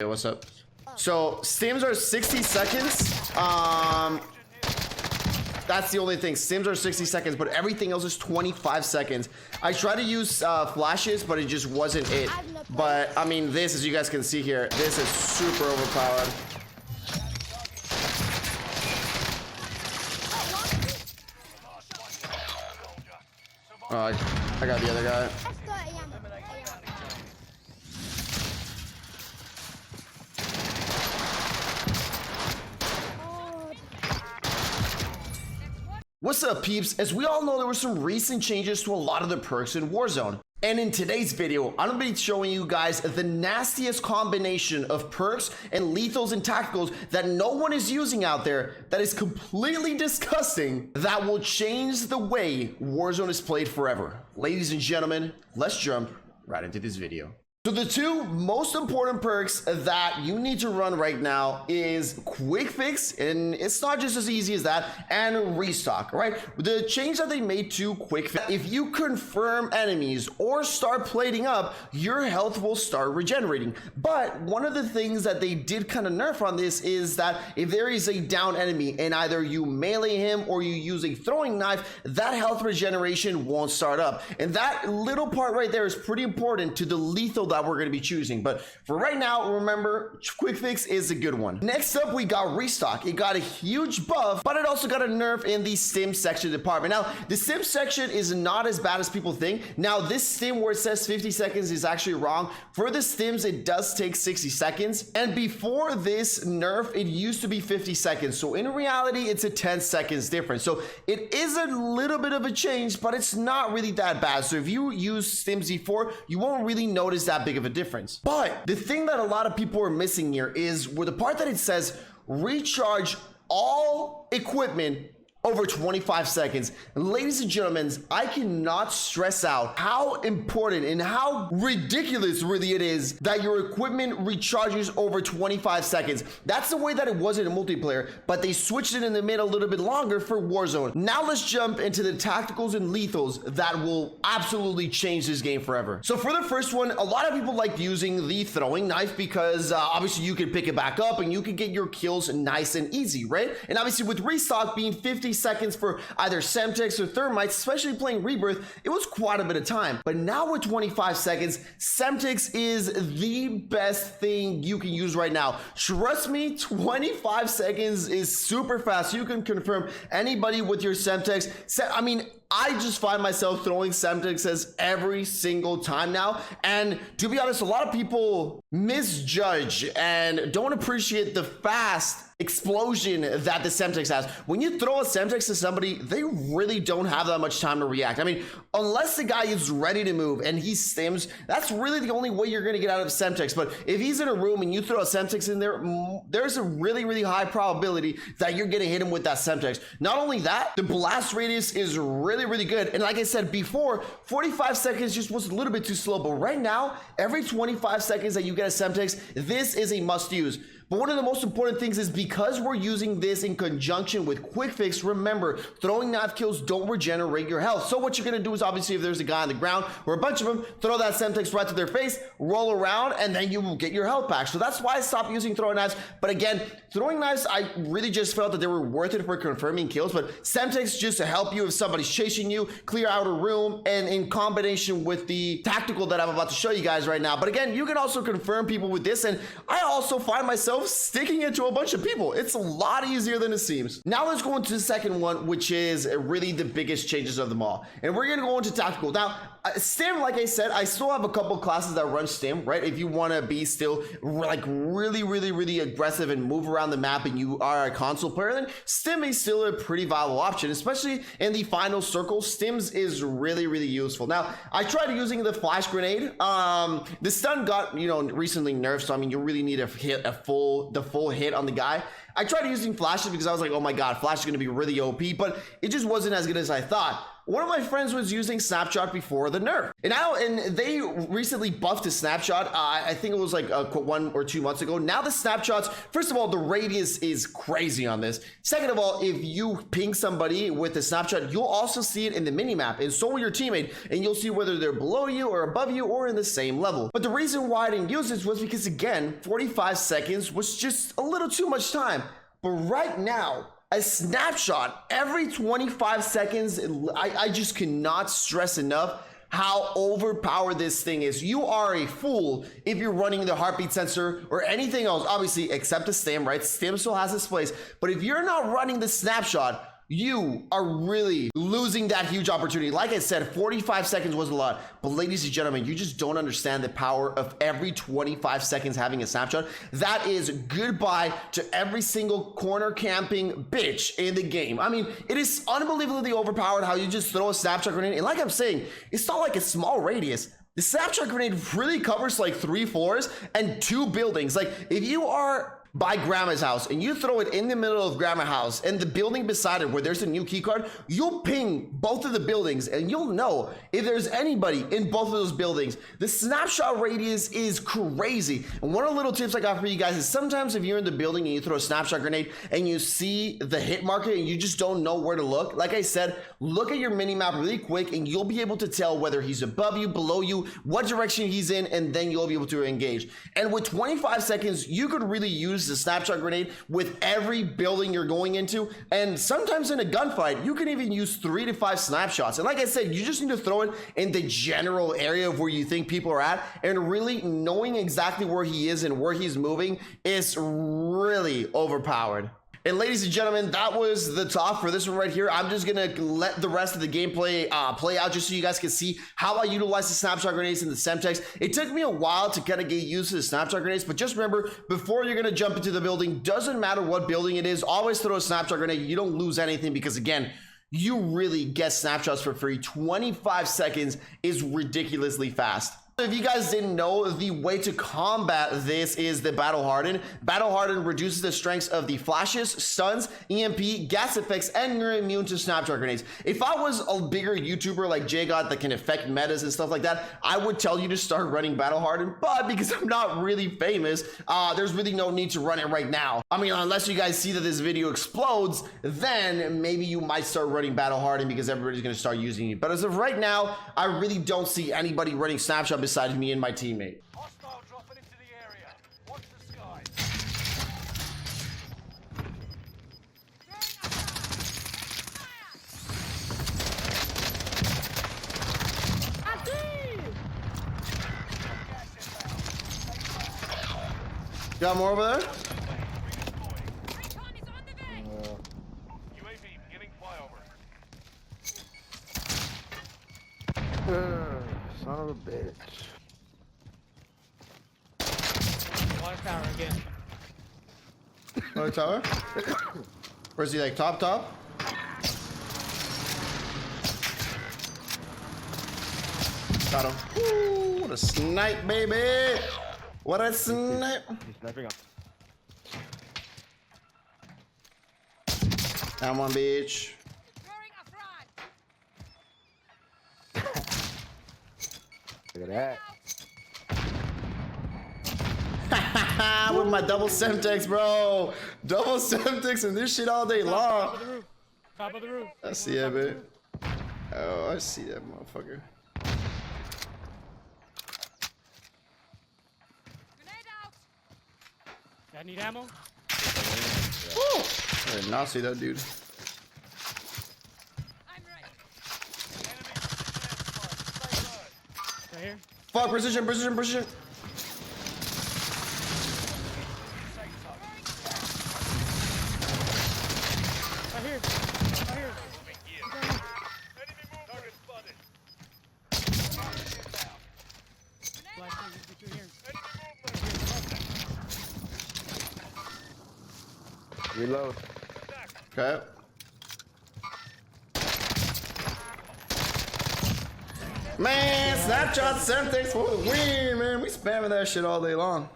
Hey, what's up? So stims are 60 seconds. That's the only thing. Stims are 60 seconds, but everything else is 25 seconds. I tried to use flashes, but it just wasn't it. But I mean, this, as you guys can see here, this is super overpowered. I got the other guy. What's up, peeps? As we all know, there were some recent changes to a lot of the perks in Warzone. And in today's video, I'm going to be showing you guys the nastiest combination of perks and lethals and tacticals that no one is using out there that is completely disgusting, that will change the way Warzone is played forever. Ladies and gentlemen, let's jump right into this video. So the two most important perks that you need to run right now is quick fix, and it's not just as easy as that, and restock, right? The change that they made to quick fix, if you confirm enemies or start plating up, your health will start regenerating. But one of the things that they did kind of nerf on this is that if there is a down enemy and either you melee him or you use a throwing knife, that health regeneration won't start up. And that little part right there is pretty important to the lethal that we're going to be choosing. But for right now, remember, quick fix is a good one. Next up, we got restock. It got a huge buff, but it also got a nerf in the stim section department. Now, the stim section is not as bad as people think. Now, this stim where it says 50 seconds is actually wrong. For the stims, it does take 60 seconds. And before this nerf, it used to be 50 seconds. So in reality, it's a 10 seconds difference. So it is a little bit of a change, but it's not really that bad. So if you use stims before, you won't really notice that big of a difference. But the thing that a lot of people are missing here is where the part that it says recharge all equipment over 25 seconds. Ladies and gentlemen, I cannot stress out how important and how ridiculous really it is that your equipment recharges over 25 seconds. That's the way that it was in a multiplayer, but they switched it and they made it a little bit longer for Warzone. Now let's jump into the tacticals and lethals that will absolutely change this game forever. So for the first one, a lot of people like using the throwing knife because obviously you can pick it back up and you can get your kills nice and easy, right? And obviously with restock being 50 seconds for either Semtex or Thermites, especially playing Rebirth, it was quite a bit of time. But now with 25 seconds, Semtex is the best thing you can use right now. Trust me, 25 seconds is super fast. You can confirm anybody with your Semtex. I mean, I just find myself throwing Semtexes every single time now. And to be honest, a lot of people misjudge and don't appreciate the fast explosion that the Semtex has. When you throw a Semtex to somebody, they really don't have that much time to react. I mean, unless the guy is ready to move and he stims, that's really the only way you're going to get out of Semtex. But if he's in a room and you throw a Semtex in there, there's a really, really high probability that you're going to hit him with that Semtex. Not only that, the blast radius is really good. And like I said before, 45 seconds just was a little bit too slow. But right now, every 25 seconds that you get a Semtex, this is a must use. But one of the most important things is because we're using this in conjunction with quick fix, remember, throwing knife kills don't regenerate your health. So what you're going to do is obviously if there's a guy on the ground or a bunch of them, throw that Semtex right to their face, roll around, and then you will get your health back. So that's why I stopped using throwing knives. But again, throwing knives, I really just felt that they were worth it for confirming kills. But Semtex just to help you if somebody's chasing you, clear out a room, and in combination with the tactical that I'm about to show you guys right now. But again, you can also confirm people with this. And I also find myself sticking it to a bunch of people. It's a lot easier than it seems. Now let's go into the second one, which is really the biggest changes of them all. And we're going to go into tactical. Now, stim, like I said, I still have a couple classes that run stim, right? If you want to be still like really aggressive and move around the map and you are a console player, then stim is still a pretty viable option, especially in the final circle. Stims is really useful. Now, I tried using the flash grenade. The stun got, recently nerfed, so I mean, you really need to hit the full hit on the guy. I tried using flashes because I was like, oh my god, flash is going to be really OP, but it just wasn't as good as I thought. one of my friends was using Snapshot before the nerf, and they recently buffed the Snapshot. I think it was like 1 or 2 months ago. Now the Snapshots, first of all, the radius is crazy on this. Second of all, if you ping somebody with the Snapshot, you'll also see it in the minimap, and so will your teammate, and you'll see whether they're below you or above you or in the same level. But the reason why I didn't use this was because, again, 45 seconds was just a little too much time. But right now, a snapshot every 25 seconds, I just cannot stress enough how overpowered this thing is. You are a fool if you're running the heartbeat sensor or anything else, obviously, except the STIM, right? STIM still has its place. But if you're not running the snapshot, you are really losing that huge opportunity. Like I said, 45 seconds was a lot, but ladies and gentlemen, you just don't understand the power of every 25 seconds having a snapshot. That is goodbye to every single corner camping bitch in the game. I mean, it is unbelievably overpowered how you just throw a snapshot grenade. And like I'm saying, it's not like a small radius. The snapshot grenade really covers like 3 floors and 2 buildings. Like if you are by grandma's house and you throw it in the middle of grandma's house and the building beside it where there's a new key card, you'll ping both of the buildings and you'll know if there's anybody in both of those buildings. The snapshot radius is crazy. And one of the little tips I got for you guys is sometimes if you're in the building and you throw a snapshot grenade and you see the hit marker and you just don't know where to look, like I said, look at your mini map really quick and you'll be able to tell whether he's above you, below you, what direction he's in, and then you'll be able to engage. And with 25 seconds, you could really use the snapshot grenade with every building you're going into, and sometimes in a gunfight you can even use 3 to 5 snapshots. And like I said, you just need to throw it in the general area of where you think people are at, and really knowing exactly where he is and where he's moving is really overpowered. And ladies and gentlemen, that was the top for this one right here. I'm just gonna let the rest of the gameplay play out just so you guys can see how I utilize the snapshot grenades in the Semtex. It took me a while to kind of get used to the snapshot grenades, but just remember, before you're gonna jump into the building, doesn't matter what building it is, always throw a snapshot grenade. You don't lose anything because, again, you really get snapshots for free. 25 seconds is ridiculously fast. If you guys didn't know, the way to combat this is the Battle Harden. Battle Harden reduces the strengths of the flashes, stuns, EMP, gas effects, and you're immune to snapshot grenades. If I was a bigger YouTuber like JGod that can affect metas and stuff like that, I would tell you to start running Battle Harden, but because I'm not really famous, there's really no need to run it right now. I mean, unless you guys see that this video explodes, then maybe you might start running Battle Harden because everybody's gonna start using it. But as of right now, I really don't see anybody running snapshot besides me and my teammate. Hostile dropping into the area. Watch the sky. Got more over there? UAV beginning flyover. Son of a bitch. Water tower again. Another tower? Where's he, like top? Got him. Ooh, what a snipe, baby! What a snipe! He's sniping up. Down one, bitch. Look at that. With my double Semtex, bro. Double Semtex and this shit all day long. Top of the roof. Top of the roof. I see that, babe. Oh, I see that motherfucker. I need ammo. Woo! I did not see that dude. Right here. Fuck, precision. Right here. Enemy move. Target spotted. Black thing is between here. Reload. Okay. Man, Snapshot Semtex for the win, man. We spamming that shit all day long.